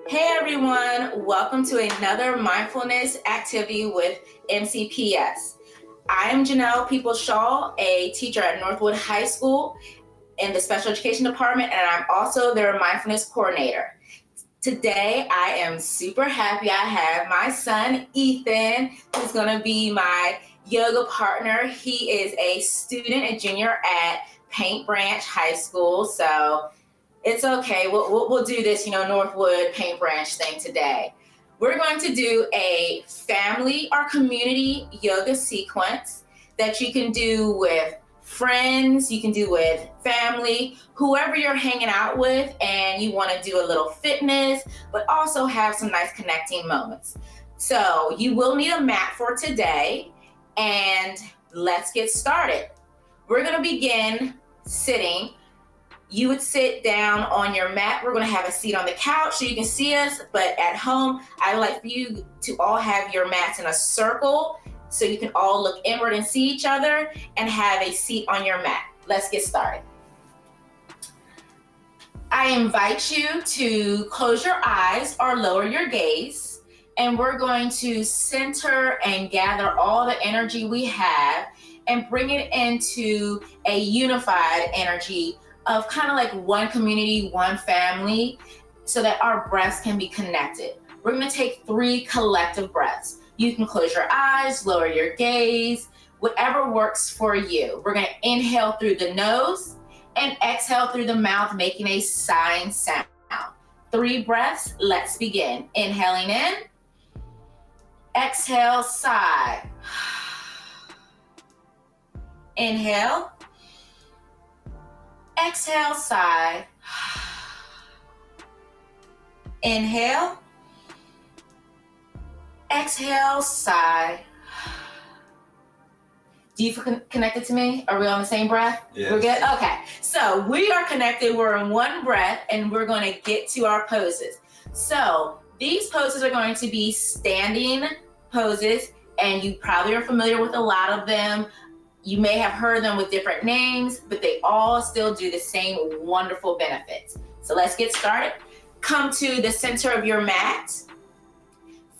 Hey everyone, welcome to another mindfulness activity with MCPS. I am Janelle Peoples-Shaw, a teacher at Northwood High School in the special education department, and I'm also their mindfulness coordinator. Today, I am super happy I have my son, Ethan, who's going to be my yoga partner. He is a student, a junior at Paint Branch High School, so it's okay. We'll do this, Northwood Paint Branch thing today. We're going to do a family or community yoga sequence that you can do with friends, you can do with family, whoever you're hanging out with, and you want to do a little fitness, but also have some nice connecting moments. So you will need a mat for today, and let's get started. We're going to begin sitting. You would sit down on your mat. We're going to have a seat on the couch so you can see us, but at home, I like for you to all have your mats in a circle so you can all look inward and see each other and have a seat on your mat. Let's get started. I invite you to close your eyes or lower your gaze, and we're going to center and gather all the energy we have and bring it into a unified energy of kind of like one community, one family, so that our breaths can be connected. We're going to take 3 collective breaths. You can close your eyes, lower your gaze, whatever works for you. We're going to inhale through the nose and exhale through the mouth, making a sighing sound. 3 breaths, let's begin. Inhaling in, exhale, sigh. Inhale, exhale, sigh. Inhale, exhale, sigh. Do you feel connected to me? Are we on the same breath? Yes. We're good? Okay. So we are connected. We're in one breath, and we're going to get to our poses. So these poses are going to be standing poses, and you probably are familiar with a lot of them. You may have heard them with different names, but they all still do the same wonderful benefits. So let's get started. Come to the center of your mat.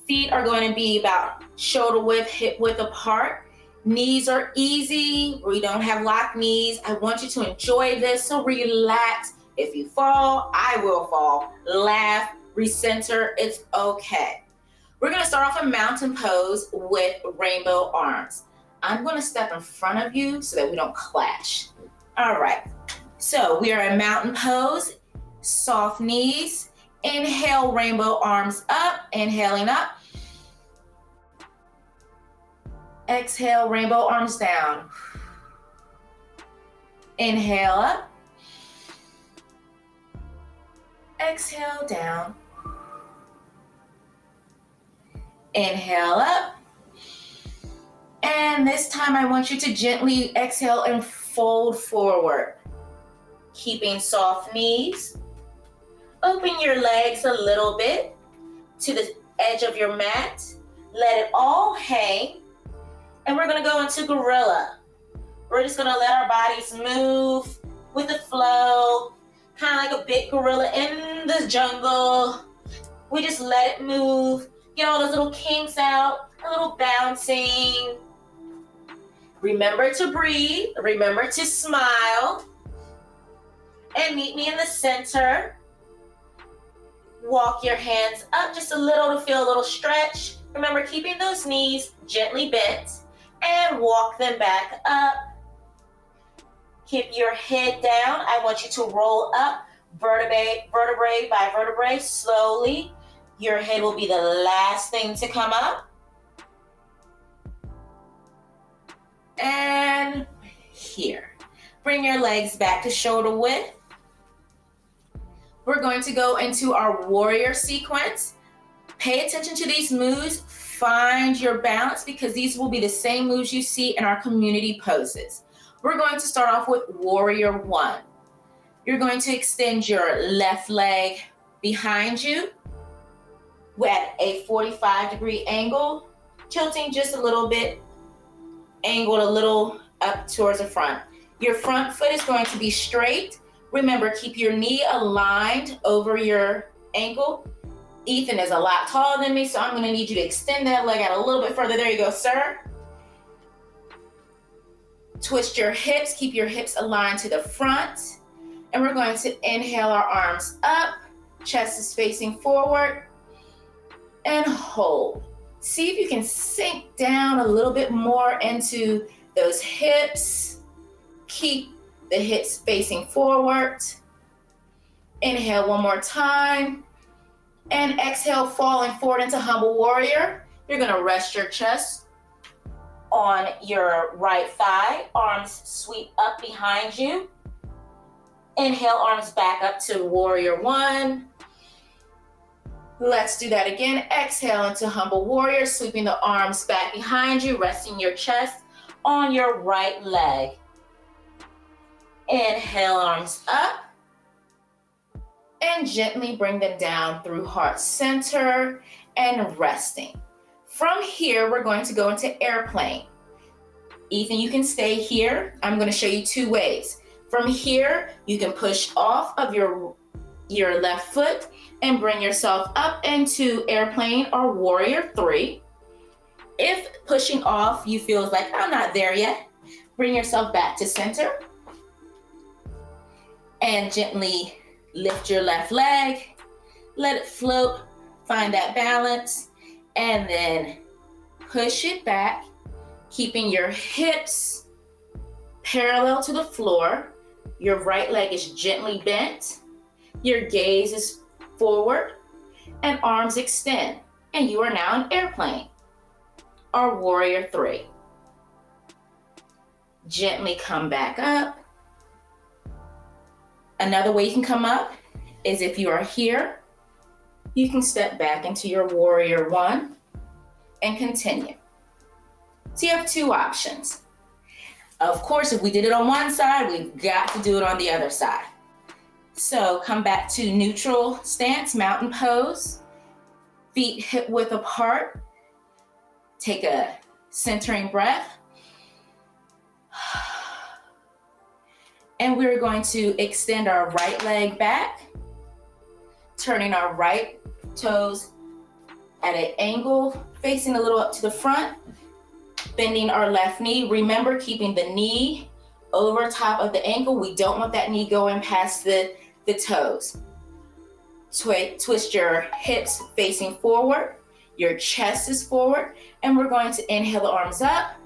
Feet are going to be about shoulder width, hip width apart. Knees are easy. We don't have locked knees. I want you to enjoy this, so relax. If you fall, I will fall. Laugh, recenter, it's okay. We're going to start off a mountain pose with rainbow arms. I'm going to step in front of you so that we don't clash. All right. So we are in mountain pose, soft knees. Inhale, rainbow arms up, inhaling up. Exhale, rainbow arms down. Inhale up. Exhale down. Inhale up. And this time I want you to gently exhale and fold forward. Keeping soft knees. Open your legs a little bit to the edge of your mat. Let it all hang. And we're going to go into gorilla. We're just going to let our bodies move with the flow, kind of like a big gorilla in the jungle. We just let it move. Get all those little kinks out, a little bouncing. Remember to breathe. Remember to smile. And meet me in the center. Walk your hands up just a little to feel a little stretch. Remember, keeping those knees gently bent. And walk them back up. Keep your head down. I want you to roll up vertebrae by vertebrae slowly. Your head will be the last thing to come up. And here. Bring your legs back to shoulder width. We're going to go into our warrior sequence. Pay attention to these moves. Find your balance because these will be the same moves you see in our community poses. We're going to start off with warrior 1. You're going to extend your left leg behind you at a 45-degree angle, tilting just a little bit, angled a little up towards the front. Your front foot is going to be straight. Remember, keep your knee aligned over your ankle. Ethan is a lot taller than me, so I'm gonna need you to extend that leg out a little bit further. There you go, sir. Twist your hips, keep your hips aligned to the front. And we're going to inhale our arms up, chest is facing forward, and hold. See if you can sink down a little bit more into those hips. Keep the hips facing forward. Inhale one more time. And exhale, falling forward into humble warrior. You're gonna rest your chest on your right thigh. Arms sweep up behind you. Inhale, arms back up to warrior one. Let's do that again. Exhale into humble warrior, sweeping the arms back behind you, resting your chest on your right leg. Inhale, arms up. And gently bring them down through heart center and resting. From here, we're going to go into airplane. Ethan, you can stay here. I'm going to show you two ways. From here, you can push off of your left foot and bring yourself up into airplane or warrior three. If pushing off, you feel like I'm not there yet, bring yourself back to center and gently lift your left leg, let it float, find that balance, and then push it back, keeping your hips parallel to the floor. Your right leg is gently bent, your gaze is forward, and arms extend. And you are now in airplane, or warrior three. Gently come back up. Another way you can come up is if you are here, you can step back into your warrior one and continue. So you have two options. Of course, if we did it on one side, we've got to do it on the other side. So come back to neutral stance, mountain pose, feet hip width apart. Take a centering breath. And we're going to extend our right leg back, turning our right toes at an angle, facing a little up to the front, bending our left knee. Remember, keeping the knee over top of the ankle. We don't want that knee going past the toes. Twist your hips facing forward, your chest is forward, and we're going to inhale the arms up.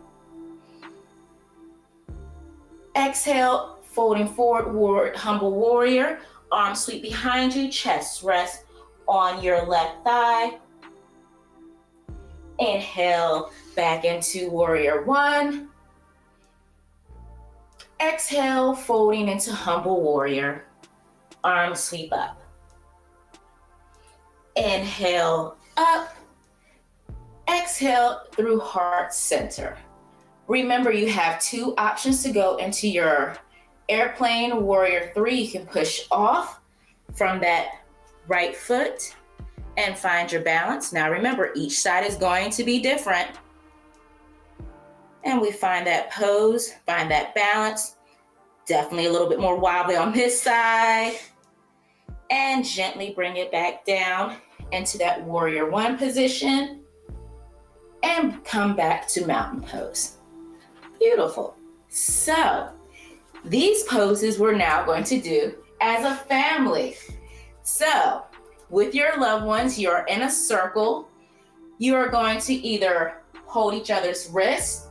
Exhale, folding forward, humble warrior. Arms sweep behind you, chest rest on your left thigh. Inhale, back into warrior one. Exhale, folding into humble warrior. Arms sweep up. Inhale, up. Exhale through heart center. Remember, you have two options to go into your airplane warrior three. You can push off from that right foot and find your balance. Now remember, each side is going to be different. And we find that pose, find that balance. Definitely a little bit more wobbly on this side. And gently bring it back down into that warrior one position. And come back to mountain pose. Beautiful. So these poses we're now going to do as a family. So with your loved ones, you're in a circle. You are going to either hold each other's wrists,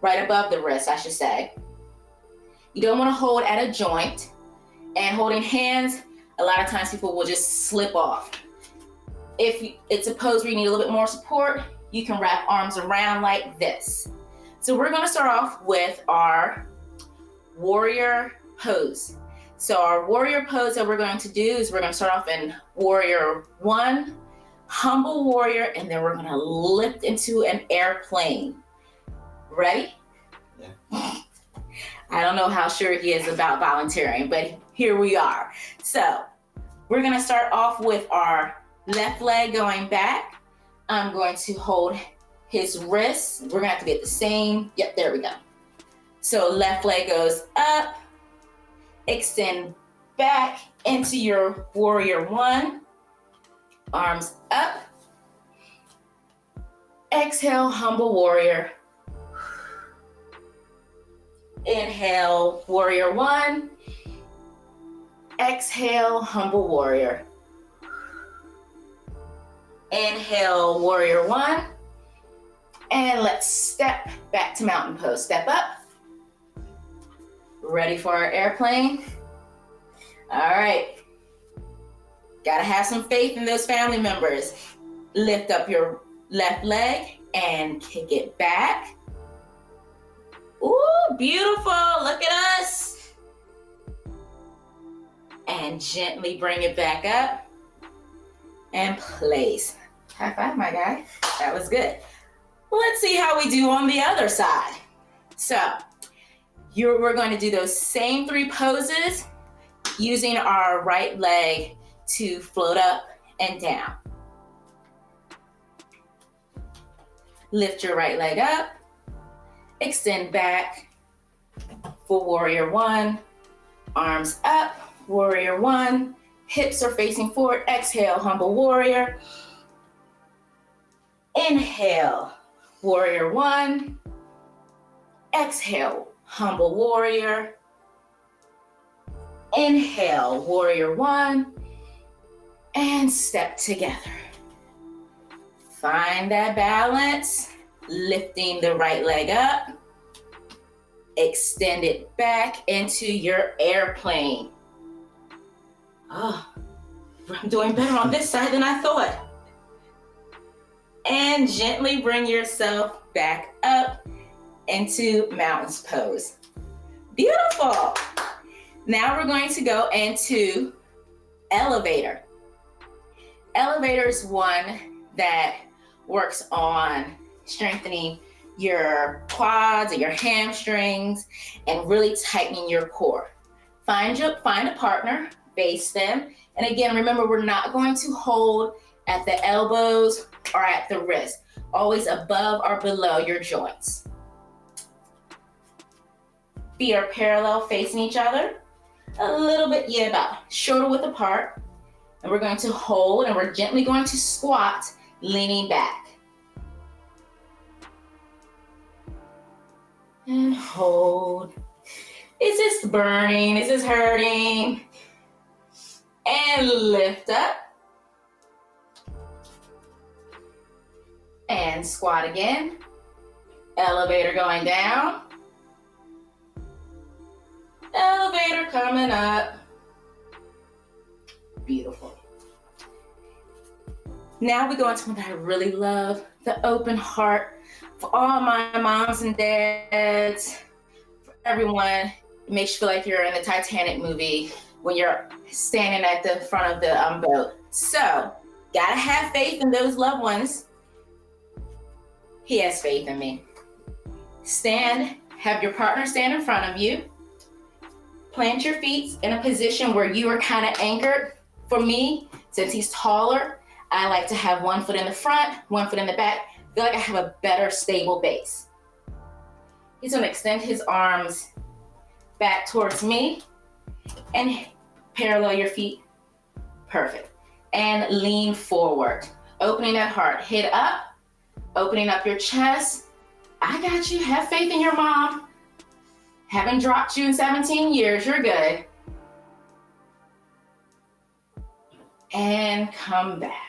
right above the wrist, I should say. You don't want to hold at a joint. And holding hands, a lot of times people will just slip off. If it's a pose where you need a little bit more support, you can wrap arms around like this. So we're going to start off with our warrior pose. So our warrior pose that we're going to do is we're going to start off in warrior one, humble warrior, and then we're going to lift into an airplane. Ready? Yeah. I don't know how sure he is about volunteering, but here we are. So we're going to start off with our left leg going back. I'm going to hold his wrists. We're going to have to get the same. Yep, there we go. So left leg goes up, extend back into your warrior one. arms up. Exhale, humble warrior. Inhale, warrior one. Exhale, humble warrior. Inhale, warrior one. And let's step back to mountain pose. Step up. Ready for our airplane? All right. Gotta have some faith in those family members. Lift up your left leg and kick it back. Ooh, beautiful. Look at us. And gently bring it back up and place. High five, my guy. That was good. Let's see how we do on the other side. So we're going to do those same 3 poses using our right leg to float up and down. Lift your right leg up, extend back for warrior one, arms up, warrior one, hips are facing forward, exhale, humble warrior. Inhale, warrior one, exhale, humble warrior. Inhale, warrior one, and step together. Find that balance, lifting the right leg up, extend it back into your airplane. Oh, I'm doing better on this side than I thought. And gently bring yourself back up into mountains pose. Beautiful. Now we're going to go into elevator. Elevator is one that works on strengthening your quads and your hamstrings and really tightening your core. Find a partner, face them. And again, remember, we're not going to hold at the elbows or at the wrist, always above or below your joints. Feet are parallel facing each other. A little bit, about shoulder width apart. And we're going to hold and we're gently going to squat, leaning back. And hold. Is this burning? Is this hurting? And lift up. And squat again. Elevator going down. Elevator coming up. Beautiful. Now we go into what I really love, the open heart. For all my moms and dads, for everyone, it makes you feel like you're in the Titanic movie when you're standing at the front of the boat. So, gotta have faith in those loved ones. He has faith in me. Stand, have your partner stand in front of you. Plant your feet in a position where you are kind of anchored. For me, since he's taller, I like to have one foot in the front, one foot in the back. I feel like I have a better stable base. He's gonna extend his arms back towards me and parallel your feet. Perfect. And lean forward, opening that heart, head up, opening up your chest. I got you, have faith in your mom. Haven't dropped you in 17 years, you're good. And come back.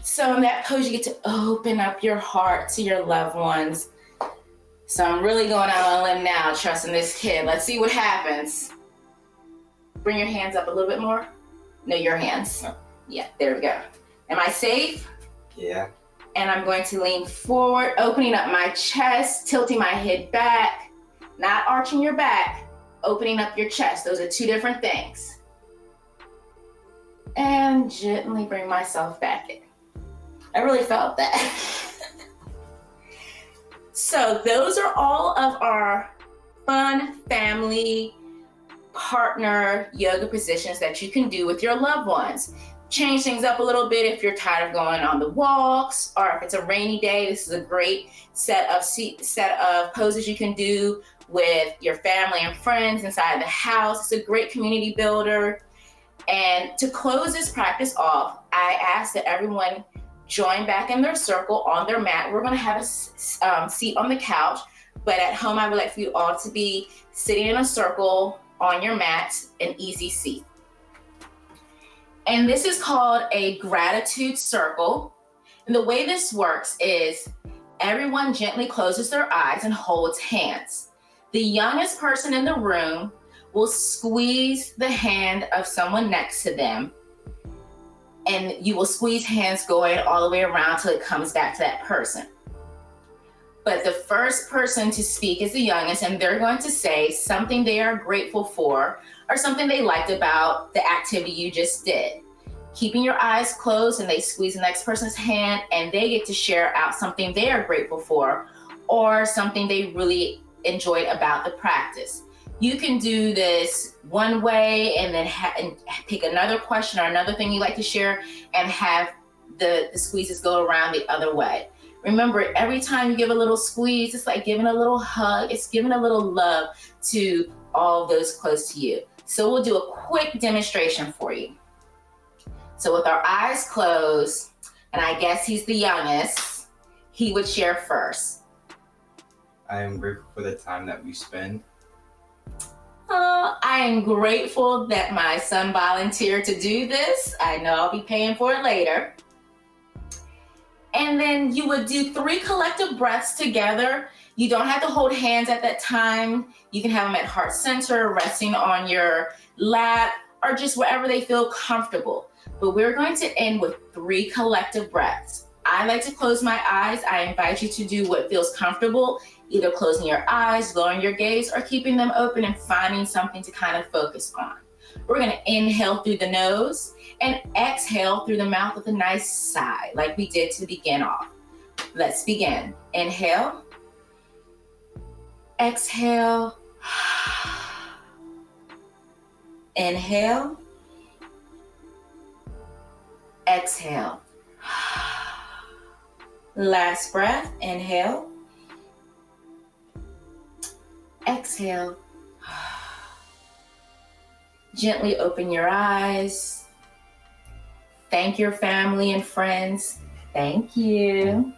So in that pose, you get to open up your heart to your loved ones. So I'm really going out on a limb now, trusting this kid. Let's see what happens. Bring your hands up a little bit more. No, your hands. Yeah, there we go. Am I safe? Yeah. And I'm going to lean forward, opening up my chest, tilting my head back, not arching your back, opening up your chest. Those are two different things. And gently bring myself back in. I really felt that. So those are all of our fun family partner yoga positions that you can do with your loved ones. Change things up a little bit if you're tired of going on the walks, or if it's a rainy day, this is a great set of poses you can do with your family and friends inside the house. It's a great community builder. And to close this practice off, I ask that everyone join back in their circle on their mat. We're going to have a seat on the couch, but at home, I would like for you all to be sitting in a circle on your mat, an easy seat. And this is called a gratitude circle. And the way this works is everyone gently closes their eyes and holds hands. The youngest person in the room will squeeze the hand of someone next to them, and you will squeeze hands going all the way around till it comes back to that person. But the first person to speak is the youngest, and they're going to say something they are grateful for or something they liked about the activity you just did. Keeping your eyes closed, and they squeeze the next person's hand, and they get to share out something they are grateful for or something they really enjoyed about the practice. You can do this one way and then pick another question or another thing you like to share and have the squeezes go around the other way. Remember, every time you give a little squeeze, it's like giving a little hug. It's giving a little love to all of those close to you. So we'll do a quick demonstration for you. So with our eyes closed, and I guess he's the youngest, he would share first. I am grateful for the time that we spend. I am grateful that my son volunteered to do this. I know I'll be paying for it later. And then you would do 3 collective breaths together. You don't have to hold hands at that time. You can have them at heart center, resting on your lap, or just wherever they feel comfortable. But we're going to end with 3 collective breaths. I like to close my eyes. I invite you to do what feels comfortable, either closing your eyes, lowering your gaze, or keeping them open and finding something to kind of focus on. We're going to inhale through the nose and exhale through the mouth with a nice sigh, like we did to begin off. Let's begin. Inhale. Exhale. Inhale. Exhale. Last breath. Inhale. Exhale. Gently open your eyes. Thank your family and friends. Thank you.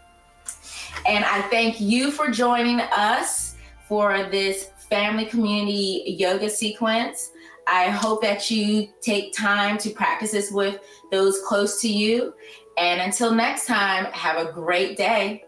And I thank you for joining us for this family community yoga sequence. I hope that you take time to practice this with those close to you. And until next time, have a great day.